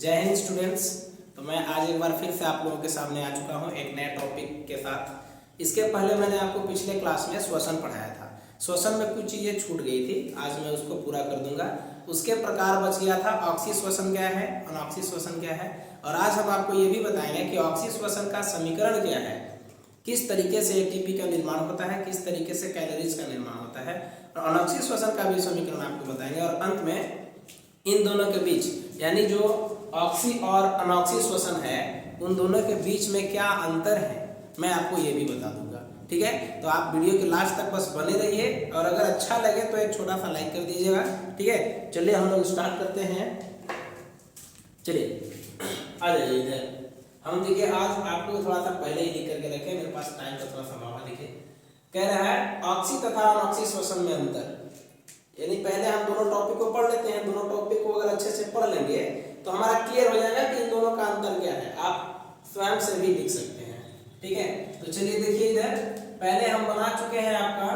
जय हिंद स्टूडेंट्स। तो मैं आज एक बार फिर से आप लोगों के सामने आ चुका हूं एक नए टॉपिक के साथ। इसके पहले मैंने आपको पिछले क्लास में श्वसन पढ़ाया था। श्वसन में कुछ चीज़ें छूट गई थी, आज मैं उसको पूरा कर दूंगा। उसके प्रकार बच गया था ऑक्सी श्वसन क्या है, अनॉक्सी श्वसन क्या है, और आज हम आपको ये भी बताएंगे कि ऑक्सी श्वसन का समीकरण क्या है, किस तरीके से एटीपी का निर्माण होता है, किस तरीके से कैलोरीज का निर्माण होता है, और अनॉक्सी श्वसन का भी समीकरण आपको बताएंगे। और अंत में इन दोनों के बीच यानी जो ऑक्सी और अनॉक्सी श्वसन है उन दोनों के बीच में क्या अंतर है मैं आपको ये भी बता दूंगा। ठीक है, तो आप वीडियो के लास्ट तक बस बने रहिए और अगर अच्छा लगे तो एक छोटा सा लाइक कर दीजिएगा। ठीक है, चलिए हम लोग स्टार्ट करते हैं। चलिए आ जाइए इधर। हम देखिए आज आपको थोड़ा सा पहले ही लिख करके रखे, मेरे पास टाइम का थोड़ा सा अभाव है। देखिए कह रहा है ऑक्सी तथा अनॉक्सी श्वसन में अंतर, यानी पहले हम दोनों टॉपिक को पढ़ लेते हैं। दोनों टॉपिक को अगर अच्छे से पढ़ लेंगे तो हमारा क्लियर हो जाएगा कि इन दोनों का अंतर क्या है। आप स्वयं से भी लिख सकते हैं। ठीक है, तो चलिए देखिए इधर पहले हम बना चुके हैं आपका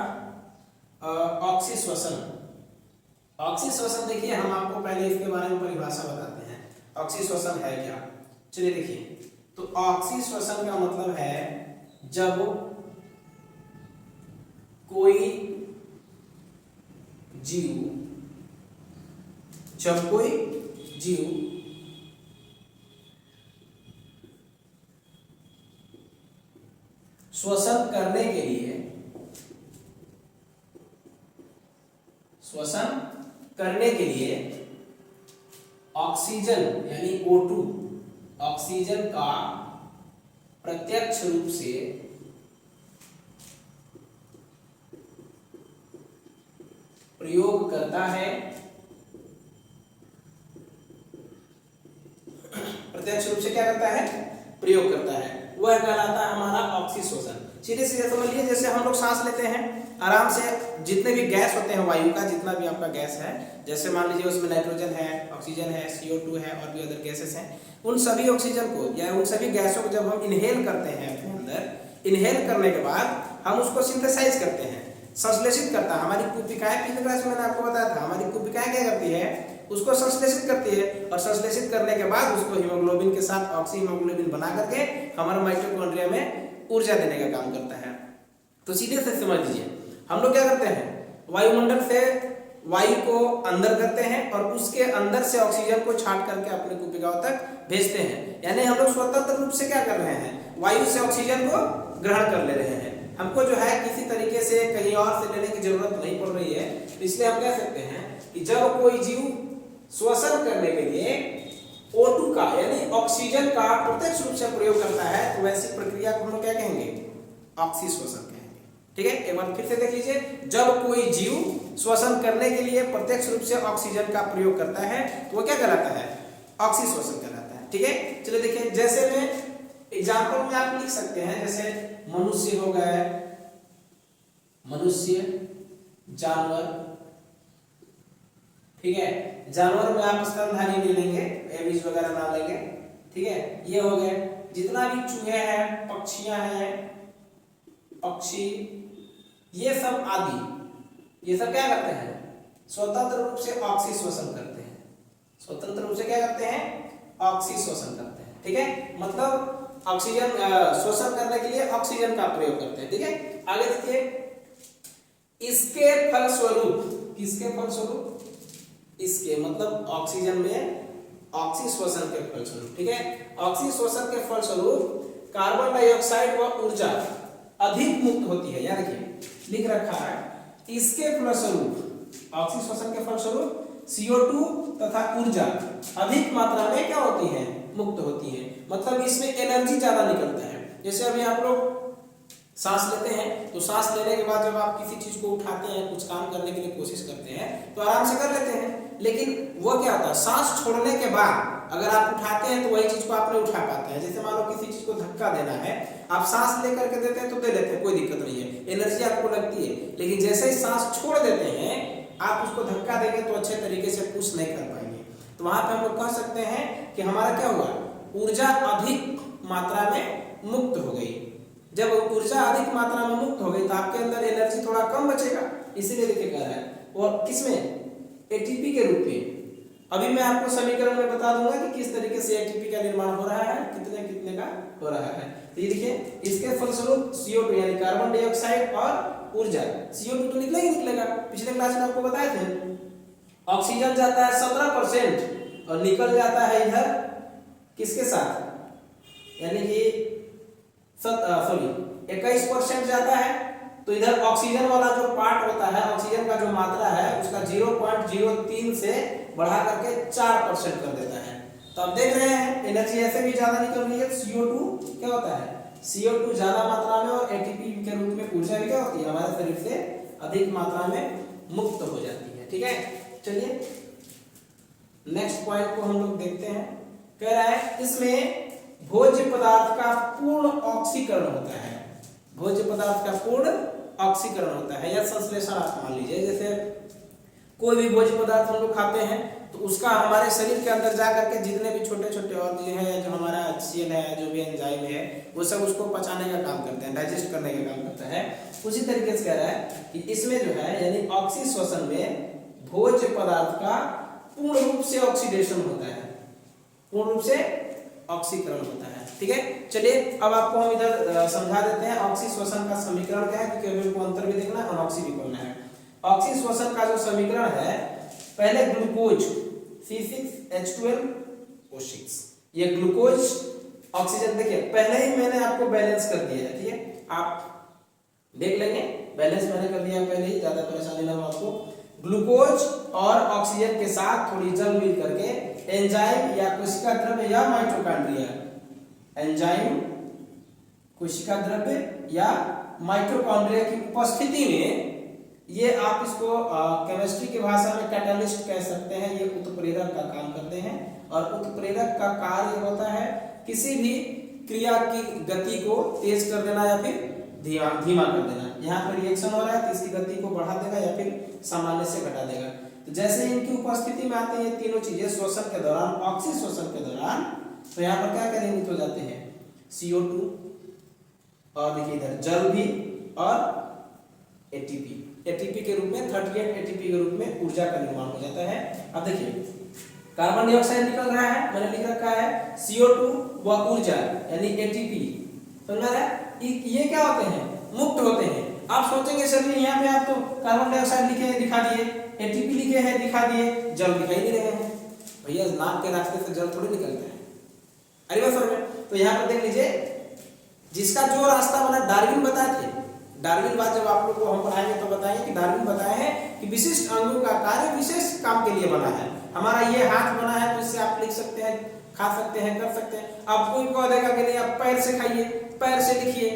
ऑक्सी श्वसन। ऑक्सी श्वसन देखिए हम आपको पहले इसके बारे में परिभाषा बताते हैं, ऑक्सी श्वसन है क्या। चलिए देखिए, तो ऑक्सी श्वसन का मतलब है जब कोई जीव श्वसन करने के लिए ऑक्सीजन यानी O2 ऑक्सीजन का प्रत्यक्ष रूप से प्रयोग करता है, प्रत्यक्ष रूप से क्या करता है, प्रयोग करता है, वह कहलाता है हमारा ऑक्सी श्वसन। सीधे सीधे समझिए, जैसे हम लोग सांस लेते हैं आराम से, जितने भी गैस होते हैं वायु का, जितना भी आपका गैस है, जैसे मान लीजिए उसमें नाइट्रोजन है, ऑक्सीजन है, CO2 है और भी अदर गैसेस हैं, उन सभी ऑक्सीजन को या उन सभी गैसों को जब हम इनहेल करते हैं अपने अंदर, इनहेल करने के बाद हम उसको सिंथेसाइज करते हैं, संश्लेषित करता है। हमारी कुपिकाएं, पिछले क्लास में मैंने आपको बताया था, हमारी कुपिकाएं क्या करती है, उसको संश्लेषित करती है, और संश्लेषित करने के बाद उसको हीमोग्लोबिन के साथ ऑक्सी हीमोग्लोबिन बना करके हमारे माइटोकॉन्ड्रिया में ऊर्जा देने का काम करता है। तो सीधे से समझ लीजिए, हम लोग क्या करते हैं, वायुमंडल से वायु को अंदर करते हैं और उसके अंदर से ऑक्सीजन को छांट करके अपने कुपिकाओं तक भेजते हैं। यानी हम लोग स्वतंत्र रूप से क्या कर रहे हैं, वायु से ऑक्सीजन को ग्रहण कर ले रहे हैं। हमको जो है किसी तरीके से कहीं और से लेने की जरूरत नहीं पड़ रही है। इसलिए हम कह सकते हैं कि जब कोई जीव श्वसन करने के लिए O2 का यानी ऑक्सीजन का प्रत्यक्ष रूप से प्रयोग करता है तो वैसी प्रक्रिया को हम लोग क्या कहेंगे, ऑक्सी श्वसन कहेंगे। ठीक है, एक बार फिर से देख लीजिए, जब कोई जीव श्वसन करने के लिए प्रत्यक्ष रूप से ऑक्सीजन का प्रयोग करता है तो वो क्या कहलाता है, ऑक्सी श्वसन कहलाता है। ठीक है, चलिए देखिए, जैसे में एग्जाम्पल में आप लिख सकते हैं, जैसे मनुष्य हो गए, मनुष्य, जानवर। ठीक है, जानवर में आप स्तनधारी ले लेंगे, एविज वगैरह ना लेंगे। ठीक है, ये हो गए। जितना भी चूहे हैं, पक्षियां हैं, पक्षी, ये सब आदि, ये सब क्या करते हैं, स्वतंत्र रूप से ऑक्सी श्वसन करते हैं। स्वतंत्र रूप से क्या करते हैं, ऑक्सी श्वसन करते हैं। ठीक है, मतलब ऑक्सीजन श्वसन करने के लिए ऑक्सीजन का प्रयोग करते हैं। ठीक है, आगे देखिए, इसके फलस्वरूप, किसके फलस्वरूप, इसके मतलब ऑक्सीजन में ऑक्सी श्वसन के फलस्वरूप। ठीक है, ऑक्सी श्वसन के फलस्वरूप कार्बन डाइऑक्साइड व ऊर्जा अधिक मुक्त होती है। याद रखिए, लिख रखा है, इसके फलस्वरूप ऑक्सी श्वसन के फलस्वरूप CO2 तथा ऊर्जा अधिक मात्रा में क्या होती है, मुक्त होती है। मतलब इसमें एनर्जी ज्यादा निकलता है। जैसे अभी आप लोग सांस लेते हैं तो सांस लेने के बाद जब आप किसी चीज को उठाते हैं, कुछ काम करने के लिए कोशिश करते हैं तो आराम से कर लेते हैं, लेकिन वो क्या होता है, सांस छोड़ने के बाद अगर आप उठाते हैं तो वही चीज को आप नहीं उठा पाते हैं। जैसे मान लो किसी चीज को धक्का देना है, आप सांस लेकर के देते हैं तो दे लेते हैं, कोई दिक्कत नहीं है, एनर्जी आपको लगती है, लेकिन जैसे ही सांस छोड़ देते हैं आप उसको धक्का देंगे तो अच्छे तरीके से पुश नहीं कर पाएंगे। तो वहां पे हम लोग कह सकते हैं कि हमारा क्या हुआ, ऊर्जा अधिक मात्रा में मुक्त हो गई। जब ऊर्जा अधिक मात्रा में मुक्त हो गई तो आपके अंदर एनर्जी थोड़ा कम बचेगा, इसीलिए देखिए कह रहा है, और किसमें, एटीपी के रूप में। अभी मैं आपको समीकरण में बता दूंगा कि किस तरीके से एटीपी का निर्माण हो रहा है, कितने कितने का हो रहा है। तो ये देखिए, इसके फलस्वरूप CO2 यानी कार्बन डाइऑक्साइड और ऊर्जा, CO2 तो निकलेगा ही निकलेगा, पिछले क्लास में आपको बताए थे। ऑक्सीजन जाता है 17% और निकल जाता है इधर किसके साथ, यानी कि 21% जाता है। तो इधर ऑक्सीजन वाला जो पार्ट होता है, ऑक्सीजन का जो मात्रा है उसका 0.03 से बढ़ा करके 4% कर देता है। तो आप देख रहे हैं एनर्जी ऐसे भी ज्यादा निकल रही है। CO2 क्या होता है, CO2 ज्यादा मात्रा में और ATP के रूप में ऊर्जा भी क्या होती है, हमारे शरीर से अधिक मात्रा में मुक्त हो जाती है। ठीक है, चलिए नेक्स्ट पॉइंट को हम लोग देखते हैं। कह रहा है इसमें भोज्य पदार्थ का पूर्ण ऑक्सीकरण होता है। भोज्य पदार्थ का पूर्ण ऑक्सीकरण होता है या संश्लेषण आप मान लीजिए। जैसे कोई भी भोज्य पदार्थ हम लोग खाते हैं तो उसका हमारे शरीर के अंदर जा करके जितने भी छोटे छोटे और जो है, जो हमारा HCl है, जो भी एंजाइम है, वो सब उसको पचाने का काम करते हैं, डाइजेस्ट करने का काम करता है। उसी तरीके से कह रहा है कि इसमें जो है यानी ऑक्सी श्वसन में भोज्य पदार्थ का पूर्ण रूप से ऑक्सीडेशन होता है, पूर्ण रूप से ऑक्सीकरण होता है। ठीक है, चलिए अब आपको हम इधर समझा देते हैं ऑक्सी श्वसन का समीकरण क्या है, क्योंकि अभी हमको अंतर भी देखना है, अनऑक्सी भी करना है। ऑक्सी श्वसन का जो समीकरण है, पहले ग्लूकोज C6H12O6, ये ग्लूकोज ऑक्सीजन, देखिए पहले ही मैंने आपको बैलेंस कर दिया है। ठीक है, आप देख लेंगे, बैलेंस मैंने कर दिया पहले ही, ज्यादा परेशानी ना हो आपको। ग्लूकोज और ऑक्सीजन के साथ थोड़ी जल मिल करके एंजाइम या कोशिका द्रव्य या माइटोकॉन्ड्रिया, एंजाइम, कोशिका द्रव्य या माइटोकॉन्ड्रिया की उपस्थिति में, ये आप इसको केमिस्ट्री की भाषा में कैटालिस्ट कह सकते हैं, ये उत्प्रेरक का काम करते हैं। और उत्प्रेरक का कार्य होता है किसी भी क्रिया की गति को तेज कर देना या फिर धीमा कर देना। यहाँ पर रिएक्शन हो रहा है तो इसकी गति को बढ़ा देगा या फिर सामान्य से घटा देगा। तो जैसे इनकी उपस्थिति में आते हैं ये तीनों चीजें श्वसन के दौरान, ऑक्सी श्वसन के दौरान, तो यहाँ पर क्या निर्मित हो जाते हैं, CO2 और देखिए इधर जल भी और ATP के रूप में 38 ATP के रूप में ऊर्जा का निर्माण हो जाता है। अब देखिए कार्बन डाइऑक्साइड निकल रहा है, मैंने लिख रखा है CO2 व ऊर्जा यानी ATP, समझ रहा है। ये क्या होते हैं, मुक्त होते हैं। आप सोचेंगे सर यहाँ पे आप तो कार्बन डाइऑक्साइड लिखे हैं दिखा दिए, ATP लिखे हैं दिखा दिए, जल दिखाई नहीं रहे हैं। भैया नाक के रास्ते से जल थोड़ी निकलता है, अरे बस सर में। तो यहाँ पर देख लीजिए, जिसका जो रास्ता बना डार्विन बताए थे, डार्विन बात जब आप लोग को हम पढ़ाएंगे तो बताएंगे कि डार्विन बताए हैं कि विशिष्ट अंगों का कार्य विशेष काम के लिए बना है। हमारा ये हाथ बना है तो इससे आप लिख सकते हैं, खा सकते हैं, कर सकते हैं। आप कोई कह देगा कि नहीं आप पैर से खाइए, पैर से लिखिए,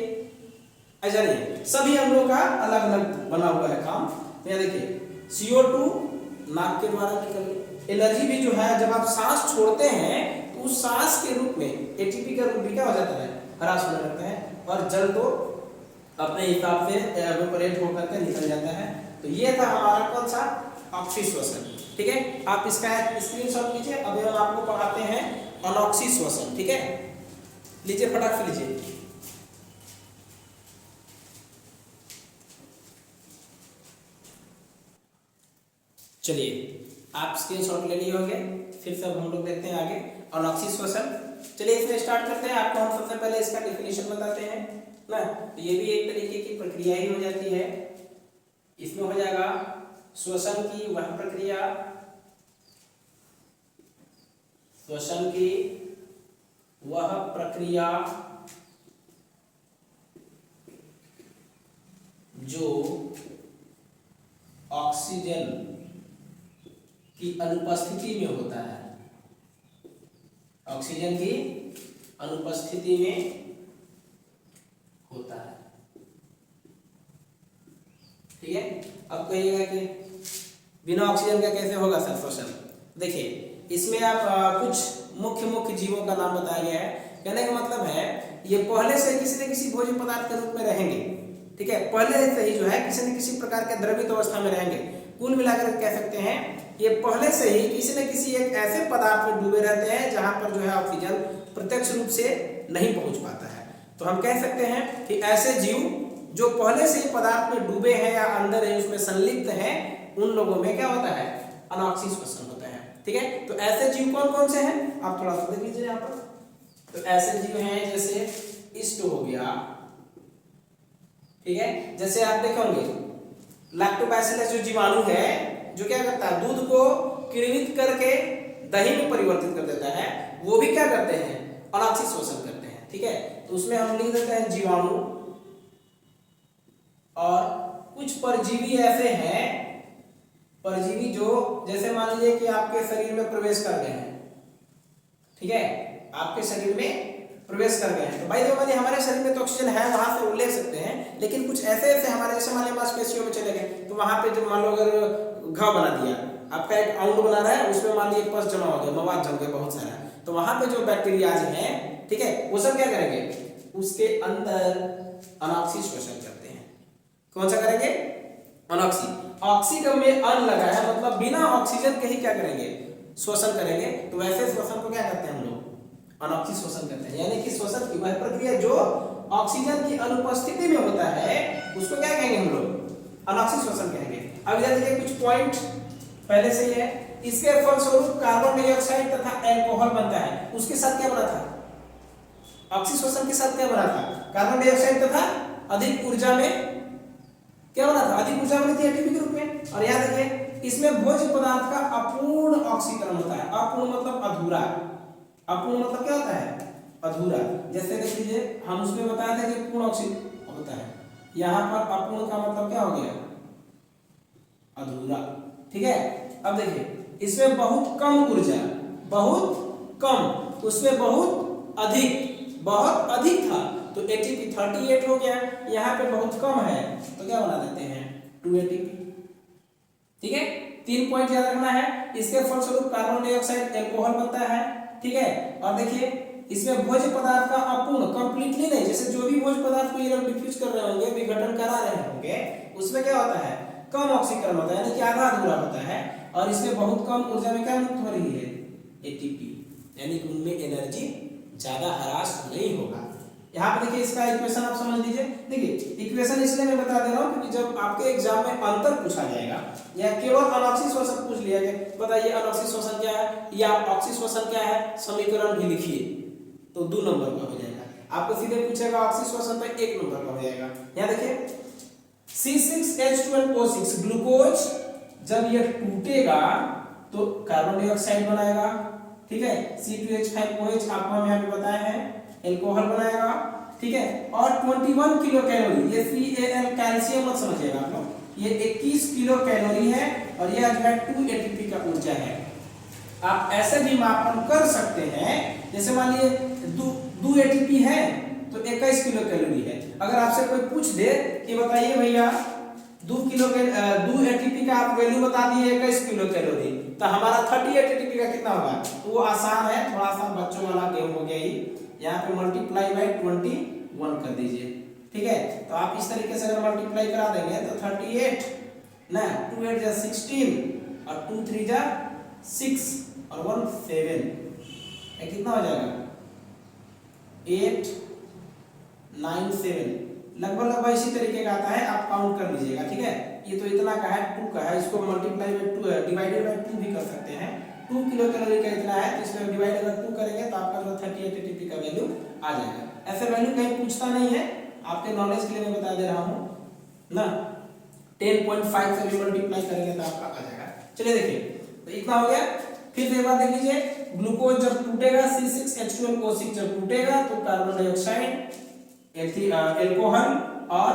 ऐसा नहीं, सभी अंगों का अलग अलग बना हुआ है काम। तो यहाँ देखिए CO2 नाक के द्वारा निकल, एनर्जी भी जो है जब आप सांस छोड़ते हैं तो उस सांस के रूप में ATP का रूप भी क्या हो जाता है, ह्रास होने लगता है, और जल तो अपने हिसाब से एवोपरेट होकर के निकल जाता है। तो ये था हमारा कौन सा, ऑक्सी श्वसन। ठीक है, आप इसका स्क्रीनशॉट लीजिए। अभी हम आपको पढ़ाते हैं अनऑक्सी श्वसन। ठीक है, लीजिए फटाक से लीजिए। चलिए आप स्क्रीनशॉट ले लिए होंगे, फिर से हम लोग देखते हैं आगे अनऑक्सी श्वसन। चलिए इसमें स्टार्ट करते हैं। आपको हम सबसे पहले इसका डेफिनेशन बताते हैं ना। तो ये भी एक तरीके की प्रक्रिया ही हो जाती है। इसमें हो जाएगा श्वसन की वह प्रक्रिया, श्वसन की वह प्रक्रिया जो ऑक्सीजन की अनुपस्थिति में होता है, ऑक्सीजन की अनुपस्थिति में होता है। ठीक है, अब कहिएगा कि बिना ऑक्सीजन का कैसे होगा सर श्वसन। देखिए इसमें आप कुछ मुख्य जीवों का नाम बताया गया है। कहने का मतलब है ये पहले से किसी न किसी भोज्य पदार्थ के रूप में रहेंगे। ठीक है, पहले से ही जो है किसी न किसी प्रकार के द्रवित अवस्था में रहेंगे। कुल मिलाकर कह सकते हैं ये पहले से ही किसी न किसी एक ऐसे पदार्थ में डूबे रहते हैं जहां पर जो है ऑक्सीजन प्रत्यक्ष रूप से नहीं पहुंच पाता है। तो हम कह सकते हैं कि ऐसे जीव जो पहले से ही पदार्थ में डूबे हैं या अंदर है उसमें संलिप्त हैं, उन लोगों में क्या होता है, अनऑक्सी श्वसन होता है। ठीक है। तो ऐसे जीव कौन कौन से हैं आप थोड़ा सा देख लीजिए यहाँ पर। तो ऐसे जीव हैं जैसे ईस्ट हो गया, ठीक है। जैसे आप देखेंगे लैक्टोबैसिलस जो जीवाणु है जो क्या करता है दूध को किण्वित करके दही में परिवर्तित कर देता है, वो भी क्या करते हैं अनॉक्सी शोषण करते हैं, ठीक है। तो उसमें हम लिख देते हैं जीवाणु। और कुछ परजीवी ऐसे हैं, परजीवी जो जैसे मान लीजिए कि आपके शरीर में प्रवेश कर गए हैं, ठीक है, आपके शरीर में प्रवेश कर गए हैं। तो भाई देखो हमारे शरीर में तो ऑक्सीजन है, वहां से वो ले सकते हैं, लेकिन कुछ ऐसे ऐसे हमारे जैसे मान लीजिए मांसपेशियों में चले गए, तो वहां पे जो मान लो अगर घाव बना दिया, आपका एक आउंड बना रहा है, उसमें मान लीजिए पस जमा हो गया, मवाद जम गया बहुत सारा, तो वहां पे जो बैक्टीरियाज हैं, ठीक है, वो सब क्या करेंगे उसके अंदर अनॉक्सी शोषण करते हैं। कौन सा करेंगे अनॉक्सी। ऑक्सीगम में अन लगा है मतलब बिना ऑक्सीजन के ही क्या करेंगे शोषण करेंगे। तो वैसे शोषण को क्या करते हैं हम लोग अनॉक्सी शोषण करते हैं, यानी कि शोषण की वह प्रक्रिया जो ऑक्सीजन की अनुपस्थिति में होता है उसको क्या कहेंगे हम लोग अनॉक्सी शोषण कहेंगे। अब इधर देखिए कुछ पॉइंट पहले से ही है। इसके फलस्वरूप कार्बन डाइऑक्साइड तथा अल्कोहल बनता है। उसके साथ क्या बना था ऑक्सीशोषण के साथ क्या बना था कार्बन डाइऑक्साइड तथा अधिक ऊर्जा में क्या बना था अधिक ऊर्जा बनी थी एटीपी के रूप में। और याद रखिए इसमें भोज्य पदार्थ का अपूर्ण ऑक्सीकरण होता है। अपूर्ण मतलब अधूरा, अपूर्ण मतलब क्या होता है अधूरा। जैसे देख लीजिए हम उसमें बताया था कि पूर्ण ऑक्सीकरण होता है, यहाँ पर अपूर्ण का मतलब क्या हो गया अधूरा, ठीक है। अब देखिए इसमें बहुत कम ऊर्जा, बहुत कम, उसमें बहुत अधिक था तो एटीपी 38 हो गया, यहाँ पे बहुत कम है तो क्या बना देते हैं 2 एटीपी, ठीक है। 3 पॉइंट याद रखना है। इसके फलस्वरूप कार्बन डाइऑक्साइड अल्कोहल बनता है, ठीक है। और देखिए इसमें भोज्य पदार्थ का अपूर्ण कंप्लीटली नहीं, जैसे जो भी भोज्य पदार्थ को ये लोग डिफ्यूज कर रहे होंगे विघटन करा रहे होंगे उसमें क्या होता है कम ऑक्सीकरण होता है, यानी कि आधा अधूरा होता है। और इसमें बहुत कम ऊर्जा में क्या मुक्त हो रही है एटीपी, यानी कि उनमें एनर्जी ज्यादा ह्रास नहीं होगा। यहाँ पे देखिए इसका इक्वेशन आप समझ लीजिए। देखिए इक्वेशन इसलिए मैं बता दे रहा हूँ क्योंकि जब आपके एग्जाम में अंतर पूछा जाएगा या केवल अनॉक्सी शोषण पूछ लिया गया, बताइए अनॉक्सी शोषण क्या है या ऑक्सी शोषण क्या है, समीकरण भी लिखिए तो 2 नंबर का हो जाएगा। आपको सीधे पूछेगा ऑक्सी शोषण तो 1 नंबर का हो जाएगा। यहाँ देखिए C6H12O6 ग्लूकोज जब यह टूटेगा तो कार्बन डाइऑक्साइड बनाएगा, ठीक है। C2H5OH आपको हम यहाँ पे बताया है अल्कोहल बनाएगा, ठीक है। और 21 किलो कैलोरी, ये CAL कैल्शियम मत समझिएगा आप लोग, ये 21 किलो कैलोरी है और ये जो है 2 एटीपी का ऊर्जा है। आप ऐसे भी मापन कर सकते हैं, जैसे मान लीजिए 2 एटीपी है तो 21 किलो कैलोरी है। अगर आपसे कोई पूछ दे कि बताइए भैया 2 एटीपी का आप वैल्यू बता दिए 21 किलो कैलोरी, तो हमारा 38 एटीपी का कितना होगा, तो वो आसान है, थोड़ा सा बच्चों वाला गेम हो गया ही। यहाँ पे मल्टीप्लाई बाय 21 कर दीजिए, ठीक है। तो आप इस तरीके से अगर मल्टीप्लाई करा देंगे तो 38 ना 2 8 जा 16 और 2 3 जा 6 और 1 7, कितना हो जाएगा 8 9 7, लगभग इसी तरीके का आता है। आप काउंट कर लीजिएगा, ठीक है। ये तो इतना का है 2 का है, इसको मल्टीप्लाई बाय 2 डिवाइडेड बाय 2 भी कर सकते हैं। 2 किलो कैलोरी का इतना है तो इसमें डिवाइड अगर 2 करेंगे तो आपका जो 38 एटीपी का वैल्यू आ जाएगा। ऐसे वैल्यू कहीं पूछता नहीं है, आपके नॉलेज के लिए मैं बता दे रहा हूं ना। 10.5 से भी मल्टीप्लाई करेंगे तो आपका आ जाएगा। चलिए देखिए तो इतना हो गया। फिर एक बार देख लीजिए ग्लूकोज जब टूटेगा C6H12O6 जब टूटेगा तो कार्बन डाइऑक्साइड अल्कोहल और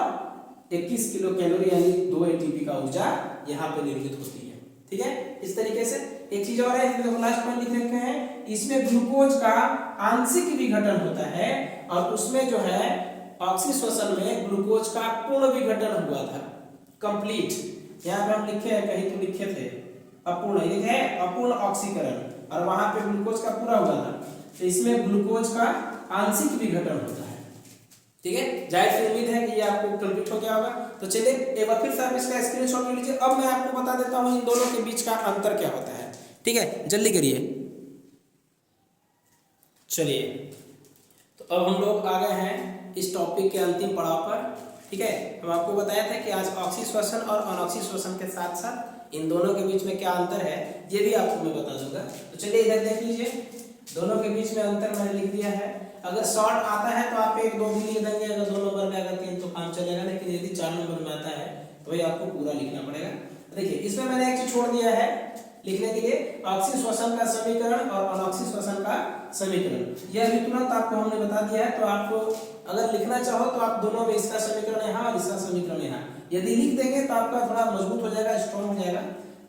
21 किलो कैलोरी यानी 2 एटीपी का ऊर्जा यहाँ पे निर्मित होती है, ठीक है। इस तरीके से एक चीज और है, इसमें लास्ट पॉइंट लिख रखे हैं, इसमें ग्लूकोज का आंशिक विघटन होता है और उसमें जो है ऑक्सीशोषण में ग्लूकोज का पूर्ण विघटन हुआ था, कंप्लीट। यहाँ पे हम लिखे हैं, कहीं तो लिखे थे अपूर्ण, ये है अपूर्ण ऑक्सीकरण, और वहां पे ग्लूकोज का पूरा हुआ था। तो इसमें ग्लूकोज का आंशिक विघटन होता है, ठीक है। जाहिर सी उम्मीद है कि ये आपको कंप्लीट हो गया होगा। तो चलिए एक बार फिर से आप इसका स्क्रीनशॉट ले लीजिए। अब मैं आपको बता देता हूँ इन दोनों के बीच का अंतर क्या होता है, ठीक है। जल्दी करिए। चलिए तो अब हम लोग आ गए हैं इस टॉपिक के अंतिम पड़ाव पर, ठीक है। हम आपको बताया था कि आज ऑक्सीशोषण और अनऑक्सीशोषण के साथ साथ इन दोनों के बीच में क्या अंतर है ये भी आपको मैं बता दूंगा। तो चलिए इधर देख लीजिए, दोनों के बीच में अंतर मैंने लिख दिया है। अगर शॉर्ट आता है तो आप 1 2 भी लिख देंगे, अगर 2 नंबर में अगर 3 तो काम चलेगा, लेकिन यदि 4 नंबर में आता है तो भाई आपको पूरा लिखना पड़ेगा। देखिए इसमें मैंने एक चीज छोड़ दिया है लिखने के लिए, ऑक्सी श्वसन का समीकरण और अनऑक्सी श्वसन का समीकरण। यह भी तुरंत आपको हमने बता दिया है, तो आपको अगर लिखना चाहो तो आप दोनों में इसका समीकरण यहाँ और इसका समीकरण यहाँ यदि लिख देंगे तो आपका थोड़ा मजबूत हो जाएगा, स्ट्रॉन्ग हो जाएगा।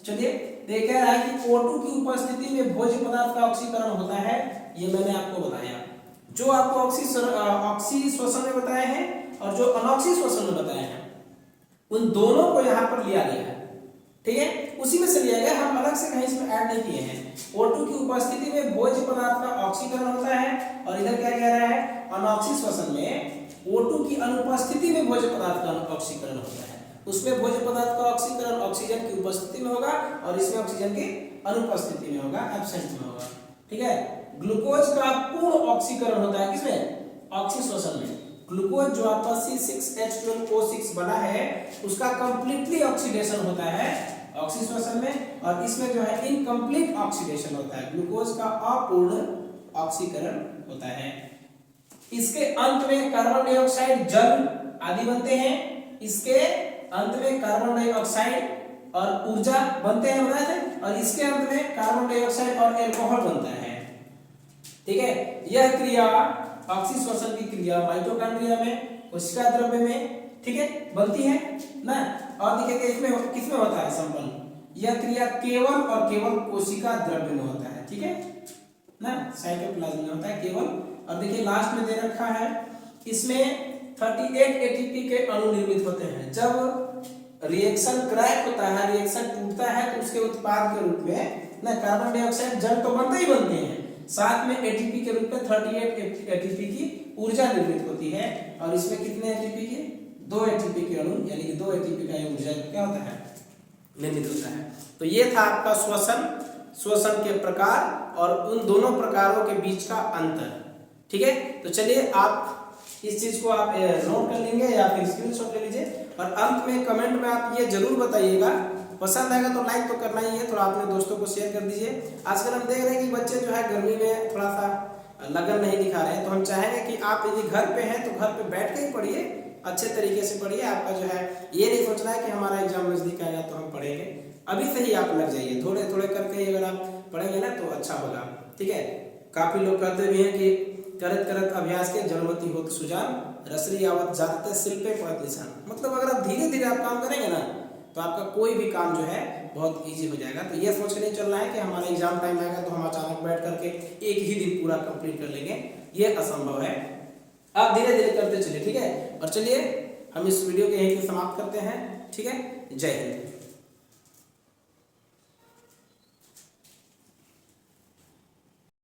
चलिए देख रहा है कि O2 की उपस्थिति में भोज्य पदार्थ का ऑक्सीकरण होता है, ये मैंने आपको बताया। जो आपको ऑक्सी श्वसन में बताए हैं और जो अनऑक्सी श्वसन में बताए हैं उन दोनों को यहाँ पर लिया गया है, ठीक है, उसी में से लिया गया, हम अलग से कहीं इसमें ऐड नहीं किए हैं। O2 की उपस्थिति में भोज्य पदार्थ का ऑक्सीकरण होता है और इधर क्या कह रहा है, अनऑक्सी श्वसन में O2 की अनुपस्थिति में भोज्य पदार्थ का ऑक्सीकरण होता है। उसमें भोज्य पदार्थ का ऑक्सीकरण ऑक्सीजन की उपस्थिति में होगा और इसमें ऑक्सीजन की अनुपस्थिति में होगा, एब्सेंट में होगा, ठीक है। ग्लूकोज का पूर्ण ऑक्सीकरण होता है किसमें, ऑक्सी श्वसन में। ग्लूकोज जो आपका C6H12O6 बना है उसका कंप्लीटली ऑक्सीडेशन होता है ऑक्सी श्वसन में, और इसमें जो है इनकम्प्लीट ऑक्सीडेशन होता है, ग्लूकोज का अपूर्ण ऑक्सीकरण होता है। इसके अंत में कार्बन डाइऑक्साइड, जल आदि बनते हैं। इसके अंत में कार्बन डाइऑक्साइड और ऊर्जा बनते हैं, बनाए थे, और इसके अंत में कार्बन डाइऑक्साइड और एल्कोहल बनता है, ठीक है। यह क्रिया ऑक्सी श्वसन की क्रिया माइटोकॉन्ड्रिया में, कोशिका द्रव्य में, ठीक है, बनती है ना। और देखिए इसमें किसमें होता है संपन्न, यह क्रिया केवल और केवल कोशिका द्रव्य में होता है, ठीक है ना, साइटोप्लाज्म में होता है केवल। और देखिए लास्ट में दे रखा है, इसमें 38 एटीपी के अणु निर्मित होते हैं। जब रिएक्शन क्रैक होता है, रिएक्शन टूटता है, तो उसके उत्पाद के रूप में ना कार्बन डाइऑक्साइड, जल तो बनते ही बनते हैं, साथ में एटीपी के रूप में 38 एटीपी की ऊर्जा निर्मित होती है। और इसमें कितने एटीपी के, 2 एटीपी के अणु, यानी कि 2 एटीपी का ऊर्जा क्या होता है, निर्मित होता है। तो ये था आपका श्वसन के प्रकार और उन दोनों प्रकारों के बीच का अंतर, ठीक है। तो चलिए आप इस चीज को आप नोट कर लेंगे या फिर स्क्रीनशॉट ले लीजिए, और अंत में कमेंट में आप ये जरूर बताइएगा, पसंद आएगा तो लाइक तो करना ही है, थोड़ा अपने दोस्तों को शेयर कर दीजिए। आजकल हम देख रहे हैं कि बच्चे जो है गर्मी में थोड़ा सा लगन नहीं दिखा रहे हैं, तो हम चाहेंगे कि आप यदि घर पे हैं तो घर पे बैठ के ही पढ़िए, अच्छे तरीके से पढ़िए। आपका जो है ये नहीं सोचना है कि हमारा एग्जाम नजदीक आएगा तो हम पढ़ेंगे, अभी से ही आप लग जाइए, थोड़े थोड़े करके अगर आप पढ़ेंगे ना तो अच्छा होगा, ठीक है। काफी लोग कहते भी हैं कि करत करत अभ्यास के जड़मती होत सुजान, रसरी आवत जाते शिल्पे पड़त निशान। मतलब अगर आप धीरे धीरे आप काम करेंगे ना तो आपका कोई भी काम जो है बहुत इजी हो जाएगा। तो ये सोच के नहीं चलना है कि हमारा एग्जाम टाइम आएगा तो हम अचानक बैठ करके एक ही दिन पूरा कंप्लीट कर लेंगे, ये असंभव है। आप धीरे धीरे करते चलिए, ठीक है। और चलिए हम इस वीडियो को यहीं पे समाप्त करते हैं, ठीक है। जय हिंद।